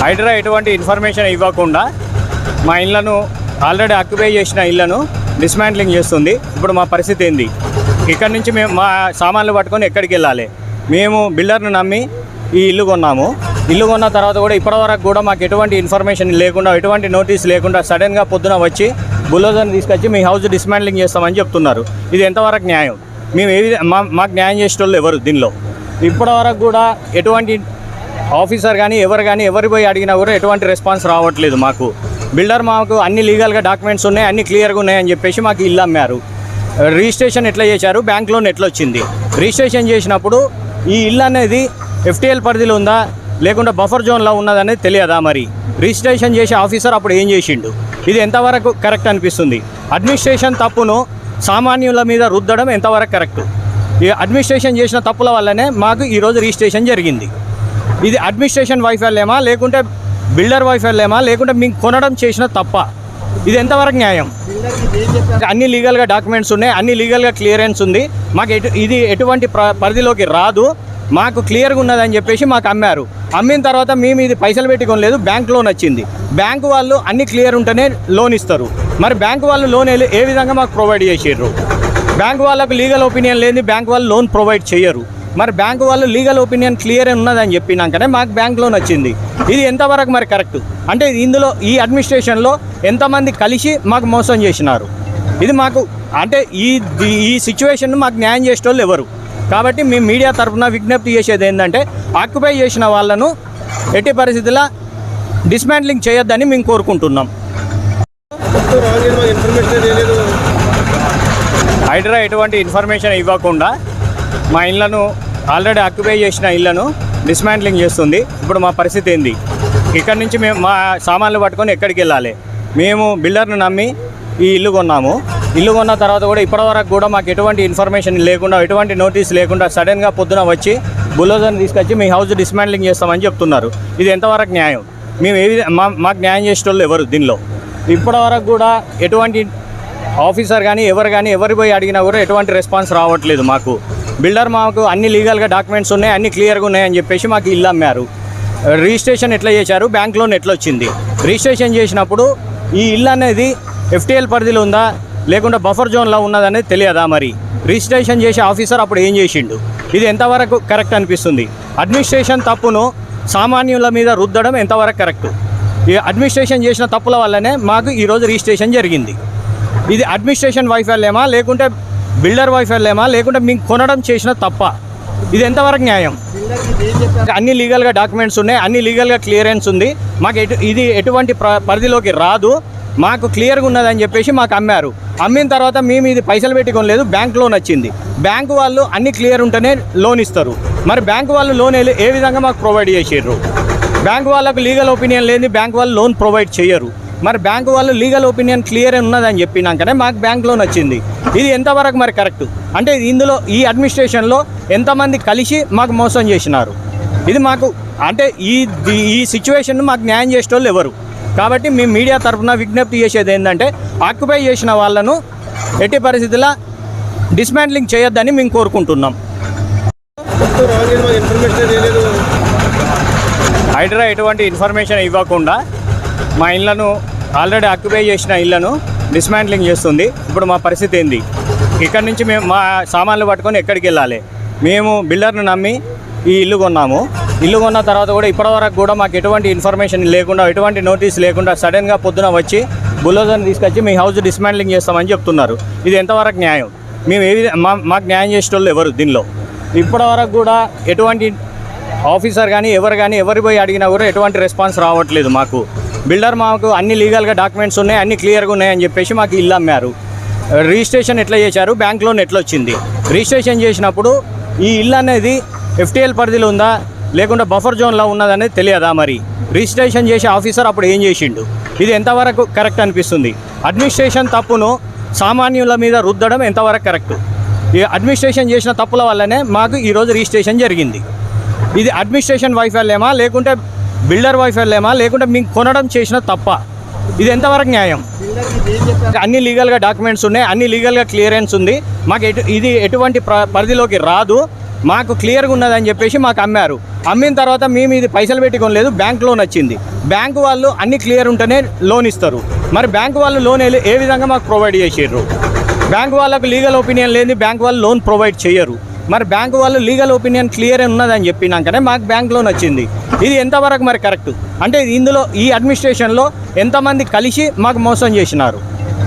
హైడ్రా ఎటువంటి ఇన్ఫర్మేషన్ ఇవ్వకుండా మా ఇళ్లను ఆల్రెడీ ఆక్యుపై చేసిన ఇళ్లను డిస్మాంట్లింగ్ చేస్తుంది. ఇప్పుడు మా పరిస్థితి ఏంది? ఇక్కడ నుంచి మేము మా సామాన్లు పట్టుకొని ఎక్కడికి వెళ్ళాలి? మేము బిల్డర్ను నమ్మి ఈ ఇల్లు కొన్నాము. ఇల్లు కొన్న తర్వాత కూడా ఇప్పటివరకు కూడా మాకు ఎటువంటి ఇన్ఫర్మేషన్ లేకుండా, ఎటువంటి నోటీస్ లేకుండా సడన్గా పొద్దున వచ్చి బుల్డోజర్ని తీసుకొచ్చి మీ హౌస్ డిస్మాంట్లింగ్ చేస్తామని చెప్తున్నారు. ఇది ఎంతవరకు న్యాయం? మేము మాకు న్యాయం చేసేటోళ్ళు ఎవరు దీనిలో? ఇప్పటివరకు కూడా ఎటువంటి ఆఫీసర్ కానీ ఎవరు పోయి అడిగినా కూడా ఎటువంటి రెస్పాన్స్ రావట్లేదు. మాకు బిల్డర్ మాకు అన్ని లీగల్గా డాక్యుమెంట్స్ ఉన్నాయి, అన్ని క్లియర్గా ఉన్నాయని చెప్పేసి మాకు ఇల్లు అమ్మారు. రిజిస్ట్రేషన్ ఎట్లా చేశారు? బ్యాంక్ లోన్ ఎట్లా వచ్చింది? రిజిస్ట్రేషన్ చేసినప్పుడు ఈ ఇల్లు అనేది FTL పరిధిలో ఉందా లేకుండా బఫర్ జోన్లో ఉన్నదనేది తెలియదా? మరి రిజిస్ట్రేషన్ చేసే ఆఫీసర్ అప్పుడు ఏం చేసిండు? ఇది ఎంతవరకు కరెక్ట్ అనిపిస్తుంది? అడ్మినిస్ట్రేషన్ తప్పును సామాన్యుల మీద రుద్దడం ఎంతవరకు కరెక్ట్? ఈ అడ్మినిస్ట్రేషన్ చేసిన తప్పుల వల్లనే మాకు ఈరోజు రిజిస్ట్రేషన్ జరిగింది. ఇది అడ్మినిస్ట్రేషన్ వైఫల్యమా లేకుంటే బిల్డర్ వైఫల్యమా లేకుంటే మీకు కొనడం చేసిన తప్ప? ఇది ఎంతవరకు న్యాయం? అన్ని లీగల్గా డాక్యుమెంట్స్ ఉన్నాయి, అన్ని లీగల్గా క్లియరెన్స్ ఉంది. మాకు ఇది ఎటువంటి పరిధిలోకి రాదు, మాకు క్లియర్గా ఉన్నదని చెప్పేసి మాకు అమ్మారు. అమ్మిన తర్వాత మేము ఇది పైసలు పెట్టి కొనలేదు, బ్యాంక్ లోన్ వచ్చింది. బ్యాంకు వాళ్ళు అన్ని క్లియర్ ఉంటేనే లోన్ ఇస్తారు. మరి బ్యాంకు వాళ్ళు లోన్ ఏ విధంగా మాకు ప్రొవైడ్ చేసారు? బ్యాంకు వాళ్ళకు లీగల్ ఒపీనియన్ లేని బ్యాంకు వాళ్ళు లోన్ ప్రొవైడ్ చేయరు. మరి బ్యాంకు వాళ్ళు లీగల్ ఒపీనియన్ క్లియర్ ఉన్నదని చెప్పినాకనే మాకు బ్యాంక్ లోన్ వచ్చింది. ఇది ఎంతవరకు మరి కరెక్ట్? అంటే ఇందులో ఈ అడ్మినిస్ట్రేషన్లో ఎంతమంది కలిసి మాకు మోసం చేసినారు? ఇది మాకు అంటే ఈ సిచ్యువేషన్ మాకు న్యాయం చేసేటోళ్ళు ఎవరు? కాబట్టి మేము మీడియా తరఫున విజ్ఞప్తి చేసేది ఏంటంటే ఆక్యుపై చేసిన వాళ్ళను ఎట్టి పరిస్థితుల్లో డిస్మాంట్లింగ్ చేయొద్దని మేము కోరుకుంటున్నాం. హైడ్రా ఎటువంటి ఇన్ఫర్మేషన్ ఇవ్వకుండా మా ఇళ్లను ఆల్రెడీ ఆక్యుపై చేసిన ఇళ్లను డిస్మాంట్లింగ్ చేస్తుంది. ఇప్పుడు మా పరిస్థితి ఏంది? ఇక్కడ నుంచి మేము మా సామాన్లు పట్టుకొని ఎక్కడికి వెళ్ళాలి? మేము బిల్డర్ను నమ్మి ఈ ఇల్లు కొన్నాము. ఇల్లు కొన్న తర్వాత కూడా ఇప్పటివరకు కూడా మాకు ఎటువంటి ఇన్ఫర్మేషన్ లేకుండా, ఎటువంటి నోటీస్ లేకుండా సడన్గా పొద్దున వచ్చి బుల్డోజర్ని తీసుకొచ్చి మీ హౌస్ డిస్మాంట్లింగ్ చేస్తామని చెప్తున్నారు. ఇది ఎంతవరకు న్యాయం? మేము మాకు న్యాయం చేసేటోళ్ళు ఎవరు దీనిలో? ఇప్పటివరకు కూడా ఎటువంటి ఆఫీసర్ కానీ ఎవరు పోయి అడిగినా కూడా ఎటువంటి రెస్పాన్స్ రావట్లేదు. మాకు బిల్డర్ మాకు అన్ని లీగల్గా డాక్యుమెంట్స్ ఉన్నాయి, అన్ని క్లియర్గా ఉన్నాయని చెప్పేసి మాకు ఇల్లు అమ్మారు. రిజిస్ట్రేషన్ ఎట్లా చేశారు? బ్యాంక్ లోన్ ఎట్లా వచ్చింది? రిజిస్ట్రేషన్ చేసినప్పుడు ఈ ఇల్లు అనేది FTL పరిధిలో ఉందా లేకుండా బఫర్ జోన్లో ఉన్నదనేది తెలియదా? మరి రిజిస్ట్రేషన్ చేసే ఆఫీసర్ అప్పుడు ఏం చేసిండు? ఇది ఎంతవరకు కరెక్ట్ అనిపిస్తుంది? అడ్మినిస్ట్రేషన్ తప్పును సామాన్యుల మీద రుద్దడం ఎంతవరకు కరెక్ట్? ఈ అడ్మినిస్ట్రేషన్ చేసిన తప్పుల వల్లనే మాకు ఈరోజు రిజిస్ట్రేషన్ జరిగింది. ఇది అడ్మినిస్ట్రేషన్ వైఫల్యమా లేకుంటే బిల్డర్ వైఫల్యమా లేకుంటే మీకు కొనడం చేసిన తప్ప? ఇది ఎంతవరకు న్యాయం? అన్ని లీగల్గా డాక్యుమెంట్స్ ఉన్నాయి, అన్ని లీగల్గా క్లియరెన్స్ ఉంది. మాకు ఇది ఎటువంటి పరిధిలోకి రాదు, మాకు క్లియర్గా ఉన్నదని చెప్పేసి మాకు అమ్మారు. అమ్మిన తర్వాత మేము ఇది పైసలు పెట్టి కొనలేదు, బ్యాంక్ లోన్ వచ్చింది. బ్యాంకు వాళ్ళు అన్ని క్లియర్ ఉంటేనే లోన్ ఇస్తారు. మరి బ్యాంకు వాళ్ళు లోన్ ఏ విధంగా మాకు ప్రొవైడ్ చేసారు? బ్యాంకు వాళ్ళకు లీగల్ ఒపీనియన్ లేని బ్యాంకు వాళ్ళు లోన్ ప్రొవైడ్ చేయరు. మరి బ్యాంకు వాళ్ళు లీగల్ ఒపీనియన్ క్లియర్ ఉన్నదని చెప్పినాకనే మాకు బ్యాంక్ లోన్ వచ్చింది. ఇది ఎంతవరకు మరి కరెక్ట్? అంటే ఇందులో ఈ అడ్మినిస్ట్రేషన్లో ఎంతమంది కలిసి మాకు మోసం చేసినారు? ఇది మాకు అంటే ఈ సిచ్యువేషన్ మాకు న్యాయం చేసేటోళ్ళు ఎవరు? కాబట్టి మేము మీడియా తరఫున విజ్ఞప్తి చేసేది ఏంటంటే ఆక్యుపై చేసిన వాళ్ళను ఎట్టి పరిస్థితుల్లో డిస్మాంట్లింగ్ చేయొద్దని మేము కోరుకుంటున్నాం. హైడ్రా ఎటువంటి ఇన్ఫర్మేషన్ ఇవ్వకుండా మా ఇళ్లను ఆల్రెడీ ఆక్యుపై చేసిన ఇళ్లను డిస్మాంట్లింగ్ చేస్తుంది. ఇప్పుడు మా పరిస్థితి ఏంది? ఇక్కడ నుంచి మేము మా సామాన్లు పట్టుకొని ఎక్కడికి వెళ్ళాలి? మేము బిల్డర్ను నమ్మి ఈ ఇల్లు కొన్నాము. ఇల్లు కొన్న తర్వాత కూడా ఇప్పటివరకు కూడా మాకు ఎటువంటి ఇన్ఫర్మేషన్ లేకుండా, ఎటువంటి నోటీస్ లేకుండా సడన్గా పొద్దున వచ్చి బుల్డోజర్ని తీసుకొచ్చి మీ హౌస్ డిస్మాంట్లింగ్ చేస్తామని చెప్తున్నారు. ఇది ఎంతవరకు న్యాయం? మేము మాకు న్యాయం చేసేటోళ్ళు ఎవరు దీనిలో? ఇప్పటివరకు కూడా ఎటువంటి ఆఫీసర్ కానీ ఎవరు పోయి అడిగినా కూడా ఎటువంటి రెస్పాన్స్ రావట్లేదు. మాకు బిల్డర్ మాకు అన్ని లీగల్గా డాక్యుమెంట్స్ ఉన్నాయి, అన్ని క్లియర్గా ఉన్నాయని చెప్పేసి మాకు ఇల్లు అమ్మారు. రిజిస్ట్రేషన్ ఎట్లా చేశారు? బ్యాంక్ లోన్ ఎట్లా వచ్చింది? రిజిస్ట్రేషన్ చేసినప్పుడు ఈ ఇల్లు అనేది FTL పరిధిలో ఉందా లేకుండా బఫర్ జోన్లో ఉన్నదనేది తెలియదా? మరి రిజిస్ట్రేషన్ చేసే ఆఫీసర్ అప్పుడు ఏం చేసిండు? ఇది ఎంతవరకు కరెక్ట్ అనిపిస్తుంది? అడ్మినిస్ట్రేషన్ తప్పును సామాన్యుల మీద రుద్దడం ఎంతవరకు కరెక్ట్? ఈ అడ్మినిస్ట్రేషన్ చేసిన తప్పుల వల్లనే మాకు ఈరోజు రిజిస్ట్రేషన్ జరిగింది. ఇది అడ్మినిస్ట్రేషన్ వైఫల్యమా లేకుంటే బిల్డర్ వైఫల్యమా లేకుంటే మీకు కొనడం చేసిన తప్ప? ఇది ఎంతవరకు న్యాయం? అన్ని లీగల్గా డాక్యుమెంట్స్ ఉన్నాయి, అన్ని లీగల్గా క్లియరెన్స్ ఉంది. మాకు ఇది ఎటువంటి పరిధిలోకి రాదు, మాకు క్లియర్గా ఉన్నదని చెప్పేసి మాకు అమ్మారు. అమ్మిన తర్వాత మేము ఇది పైసలు పెట్టి కొనలేదు, బ్యాంక్ లోన్ వచ్చింది. బ్యాంకు వాళ్ళు అన్ని క్లియర్ ఉంటేనే లోన్ ఇస్తారు. మరి బ్యాంకు వాళ్ళు లోన్ ఏ విధంగా మాకు ప్రొవైడ్ చేసారు? బ్యాంకు వాళ్ళకు లీగల్ ఒపీనియన్ లేని బ్యాంకు వాళ్ళు లోన్ ప్రొవైడ్ చేయరు. మరి బ్యాంకు వాళ్ళు లీగల్ ఒపీనియన్ క్లియర్ ఉన్నదని చెప్పినాకనే మాకు బ్యాంక్ లోన్ వచ్చింది. ఇది ఎంతవరకు మరి కరెక్ట్? అంటే ఇందులో ఈ అడ్మినిస్ట్రేషన్లో ఎంతమంది కలిసి మాకు మోసం చేసినారు?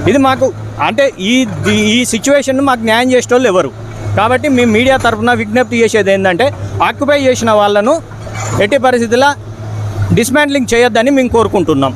ఇది మాకు అంటే ఈ సిచ్యువేషన్ మాకు న్యాయం చేసేటోళ్ళు ఎవరు? కాబట్టి మేము మీడియా తరఫున విజ్ఞప్తి చేసేది ఏంటంటే ఆక్యుపై చేసిన వాళ్ళను ఎట్టి పరిస్థితుల్లో డిస్మాంట్లింగ్ చేయొద్దని మేము కోరుకుంటున్నాం.